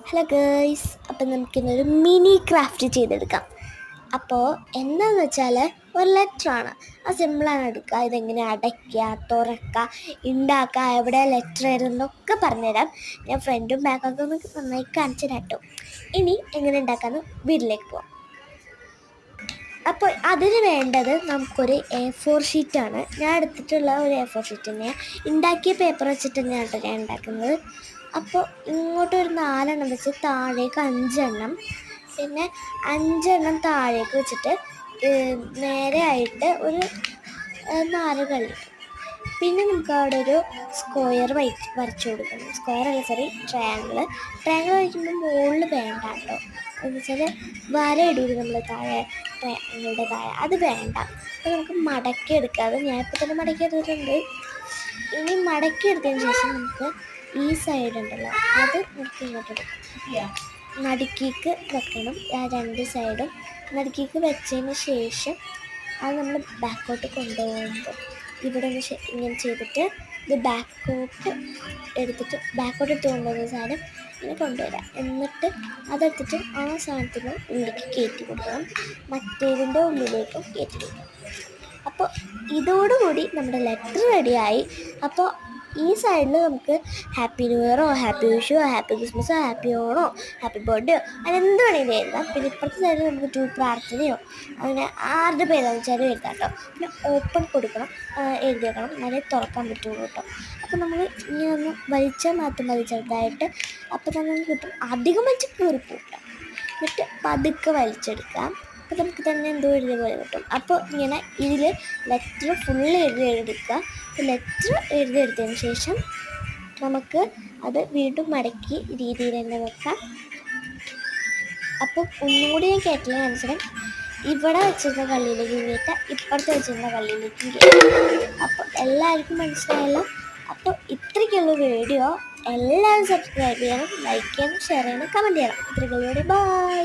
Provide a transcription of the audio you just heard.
Hello guys, അപ്പം നമുക്കിന്നൊരു mini craft ചെയ്തെടുക്കാം. അപ്പോൾ എന്താണെന്ന് വെച്ചാൽ ഒരു ലെറ്ററാണ്. അത് സിമ്പിളാണ് എടുക്കുക. ഇതെങ്ങനെ അടയ്ക്കുക, തുറക്കുക, ഉണ്ടാക്കുക, എവിടെ ലെറ്റർ എഴുതുന്നൊക്കെ പറഞ്ഞുതരാം. ഞാൻ ഫ്രണ്ടും ബാക്കൊക്കെ ഒന്ന് നന്നായി കാണിച്ചു കേട്ടോ. ഇനി എങ്ങനെ ഉണ്ടാക്കാമെന്ന് വീട്ടിലേക്ക് പോകാം. അപ്പോൾ അതിന് വേണ്ടത് നമുക്കൊരു A4 ഷീറ്റാണ്. ഞാൻ എടുത്തിട്ടുള്ള ഒരു A4 ഷീറ്റ് തന്നെയാണ്. ഉണ്ടാക്കിയ പേപ്പർ വെച്ചിട്ട് തന്നെയാണ് ഞാൻ ഉണ്ടാക്കുന്നത്. അപ്പോൾ ഇങ്ങോട്ടൊരു 4 വെച്ച് താഴേക്ക് 5, പിന്നെ 5 താഴേക്ക് വെച്ചിട്ട് നേരെ ആയിട്ട് ഒരു 4 കള്ളി. പിന്നെ നമുക്ക് അവിടെ ഒരു സ്ക്വയർ വരച്ചു കൊടുക്കണം. സ്ക്വയർ അല്ല, സോറി, ട്രയാങ്കിൾ വരയ്ക്കുമ്പോൾ മുകളിൽ വേണ്ട കേട്ടോ. എന്ന് വെച്ചാൽ വര ഇടൂല നമ്മൾ താഴെ, ട്രയാങ്കിളുടെ താഴെ, അത് വേണ്ട. അപ്പോൾ നമുക്ക് മടക്കി എടുക്കാം. അത് ഞാൻ ഇപ്പോൾ തന്നെ മടക്കി എടുത്തിട്ടുണ്ട്. ഇനി മടക്കി എടുത്തതിന് ശേഷം നമുക്ക് ഈ സൈഡ് ഉണ്ടല്ലോ, അത് നമുക്ക് ഇങ്ങോട്ട് എടുക്കാം. നടുക്കിക്ക് വെക്കണം. ആ 2 സൈഡും നടുക്കിക്ക് വെച്ചതിന് ശേഷം അത് നമ്മൾ ബാക്കോട്ട് കൊണ്ടുപോകുമ്പോൾ ഇവിടെ നിന്ന് ഇങ്ങനെ ചെയ്തിട്ട് ഇത് ബാക്കോട്ട് എടുത്ത് കൊണ്ടുപോകുന്ന സാധനം ഇങ്ങനെ കൊണ്ടുവരാം. എന്നിട്ട് അതെടുത്തിട്ട് ആ സാധനത്തിന് ഉള്ളിലേക്ക് കയറ്റി കൊടുക്കണം, മറ്റേതിൻ്റെ ഉള്ളിലേക്കും കയറ്റി കൊടുക്കണം. അപ്പോൾ ഇതോടുകൂടി നമ്മുടെ ലെറ്റർ റെഡിയായി. അപ്പോൾ ഈ സൈഡിൽ നമുക്ക് ഹാപ്പി ന്യൂ ഇയറോ, ഹാപ്പി വിഷുവോ, ഹാപ്പി ക്രിസ്മസോ, ഹാപ്പി ഓണോ, ഹാപ്പി ബർത്ത്ഡേയോ, അതെന്ത് വേണമെങ്കിലും എഴുതാം. പിന്നെ ഇപ്പുറത്തെ സൈഡിൽ നമുക്ക് പ്രാർത്ഥനയോ അങ്ങനെ ആരുടെ പേരാണെന്ന് വെച്ചാൽ എഴുതാം കേട്ടോ. പിന്നെ ഓപ്പൺ കൊടുക്കണം, എഴുതി വെക്കണം, എന്നാലേ തുറക്കാൻ പറ്റുള്ളൂ കേട്ടോ. അപ്പോൾ നമ്മൾ ഇങ്ങനെ ഒന്ന് വലിച്ചാൽ മാത്രം മതി ചെറുതായിട്ട്. അപ്പോൾ തന്നെ കിട്ടും. അധികം വലിച്ച് കീറിപ്പോട്ട, എന്നിട്ട് പതുക്കെ വലിച്ചെടുക്കാം. അപ്പോൾ നമുക്ക് തന്നെ എന്തോ എഴുതിയ പോലെ കിട്ടും. അപ്പോൾ ഇങ്ങനെ ഇതിൽ ലെറ്റർ ഫുള്ള് എഴുതിയെടുക്കുക. ലെറ്റർ എഴുതിയെടുത്തതിന് ശേഷം നമുക്ക് അത് വീണ്ടും മടക്കി രീതിയിൽ തന്നെ വെക്കാം. അപ്പോൾ ഒന്നുകൂടി ഞാൻ കയറ്റില്ല മനസ്സിലായി. ഇവിടെ വെച്ചിരുന്ന കള്ളിയിലേക്ക് കയറ്റാം, ഇപ്പുറത്ത് വെച്ചിരുന്ന കള്ളിയിലേക്കും കയറ്റാം. അപ്പോൾ എല്ലാവർക്കും മനസ്സിലായല്ലോ. അപ്പോൾ ഇത്രയ്ക്കുള്ള വീഡിയോ എല്ലാവരും സബ്സ്ക്രൈബ് ചെയ്യണം, ലൈക്ക് ചെയ്യണം, ഷെയർ ചെയ്യണം, കമൻറ്റ് ചെയ്യണം. ഇത്രയ്ക്കുള്ള വീഡിയോ. ബൈ.